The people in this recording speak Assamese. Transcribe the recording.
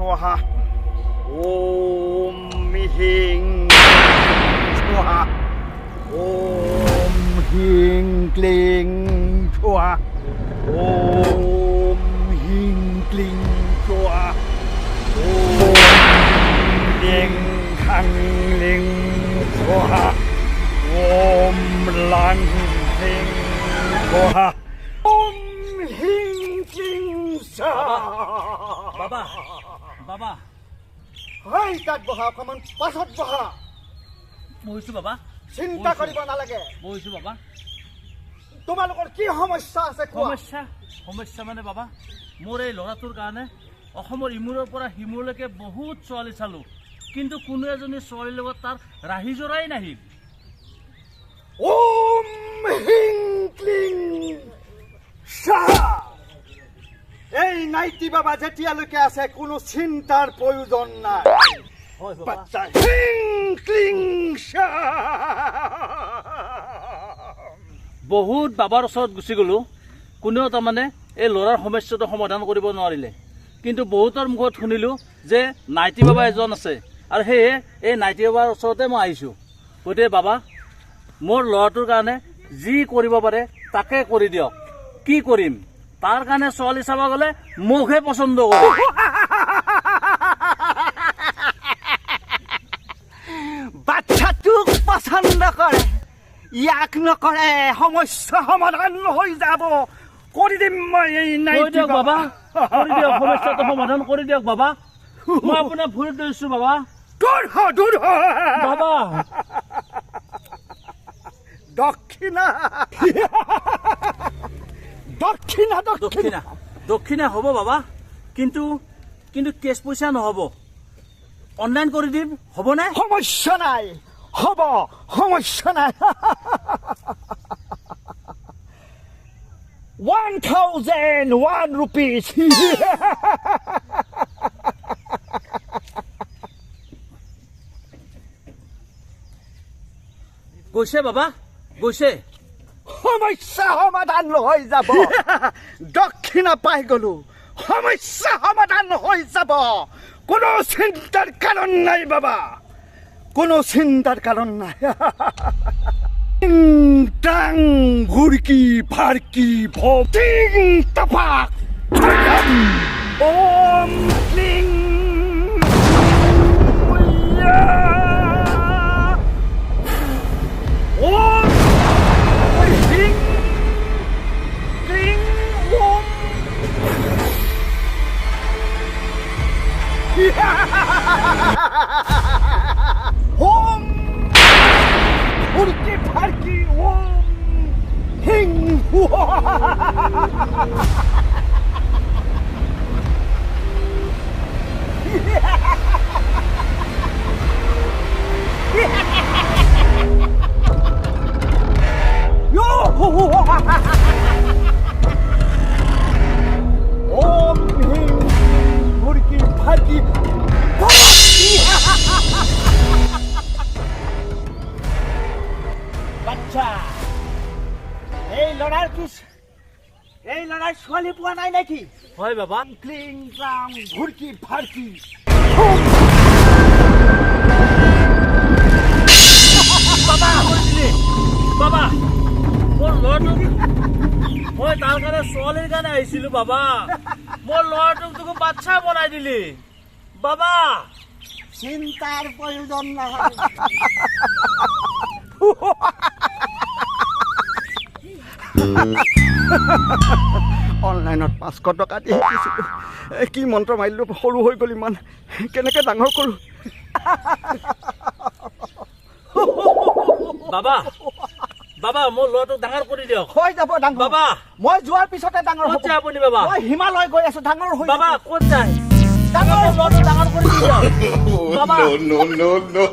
स्वाहा ओम ह्रीं स्वाहा ओम ह्रीं क्लीं स्वाहा ओम ह्रीं क्लीं स्वाहा ओम ह्रीं खं लीं स्वाहा ओम लां ह्रीं स्वाहा ओम ह्रीं क्लीं स्वाहा বাবা বাবা হয় তাত বহা অকমান পাছত বহা বহিছো বাবা চিন্তা কৰিব নালাগে বহিছো বাবা তোমালোকৰ কি সমস্যা আছে কোৱা সমস্যা মানে বাবা মোৰ এই ল'ৰাটোৰ কাৰণে অসমৰ ইমূৰৰ পৰা সিমূৰলৈকে বহুত ছোৱালী চালো কিন্তু কোনো এজনী ছোৱালীৰ লগত তাৰ ৰাহি জৰাই নাহিল ওম হ্ৰীং ক্লীং স্বাহা এই নাইটি বাবা যেতিয়ালৈকে আছে কোনো চিন্তাৰ প্ৰয়োজন নাই হয় বাচ্চা হ্ৰীং ক্লীং স্বাহা বহুত বাবাৰ ওচৰত গুচি গ'লো কোনেও তাৰমানে এই ল'ৰাৰ সমস্যাটো সমাধান কৰিব নোৱাৰিলে কিন্তু বহুতৰ মুখত শুনিলোঁ যে নাইটি বাবা এজন আছে আৰু সেয়ে এই নাইটি বাবাৰ ওচৰতে মই আহিছোঁ গতিকে বাবা মোৰ ল'ৰাটোৰ কাৰণে যি কৰিব পাৰে তাকে কৰি দিয়ক কি কৰিম তাৰ কাৰণে ছোৱালী চাব গ'লে মোকহে পচন্দ কৰে বাচ্চাটোক পচন্দ কৰে ইয়াক নকৰে সমস্যা সমাধান হৈ যাব কৰি দিম মই এই কৰি নাইটি দিয়ক বাবা বাবা কৰি দিয়ক সমস্যাটো সমাধান কৰি দিয়ক বাবা মই আপোনাৰ ভৰিত ধৰিছোঁ বাবা দূৰ হ বাবা দক্ষিণা দক্ষিণা দক্ষিণা দক্ষিণা হ'ব বাবা কিন্তু কেছ পইচা নহ'ব অনলাইন কৰি দিম হ'বনে সমস্যা নাই হ'ব সমস্যা নাই 1001 rupees গৈছে বাবা গৈছে সমস্যা সমাধান হৈ যাব দক্ষিণা পাই গলো সমস্যা সমাধান হৈ যাব কোনো চিন্তাৰ কাৰণ নাই বাবা কোনো চিন্তাৰ কাৰণ নাই টাং ভুৰকি ফাৰকি ভটিং তপাক ওম ক্লিং ওম হ্ৰীং ক্লিং ওম ওম ভুৰকি ফাৰকি ওম হ্ৰীং ওম হ্ৰীং ভুৰকি ফাৰকি বাচ্চা এই লড়াৰ ছোৱালী পোৱা নাই নেকি হয় বাবা ক্লিং ক্লাং ভুৰকি ফাৰকি বাবা কৈছিলি বাবা মোৰ ল'ৰাটোক মই তাৰ কাৰণে ছোৱালীৰ কাৰণে আহিছিলোঁ বাবা মোৰ ল'ৰাটোক তোক বাচ্চা বনাই দিলি বাবা চিন্তাৰ প্ৰয়োজন নহয় অনলাইনত 500 টকা দি শিকিছিলোঁ কি মন্ত্ৰ মাৰিলোঁ সৰু হৈ গ'ল ইমান কেনেকৈ ডাঙৰ কৰোঁ বাবা বাবা মোৰ ল'ৰাটোক ডাঙৰ কৰি দিয়ক হৈ যাব ডাঙৰ বাবা মই যোৱাৰ পিছতে ডাঙৰ ক'ত হ'ব যায় আপুনি বাবা মই হিমালয় গৈ আছোঁ ডাঙৰ হৈ বাবা যাব। ক'ত যায় ডাঙৰ মোৰ ল'ৰাটোক ডাঙৰ কৰি দিয়ক বাবা no.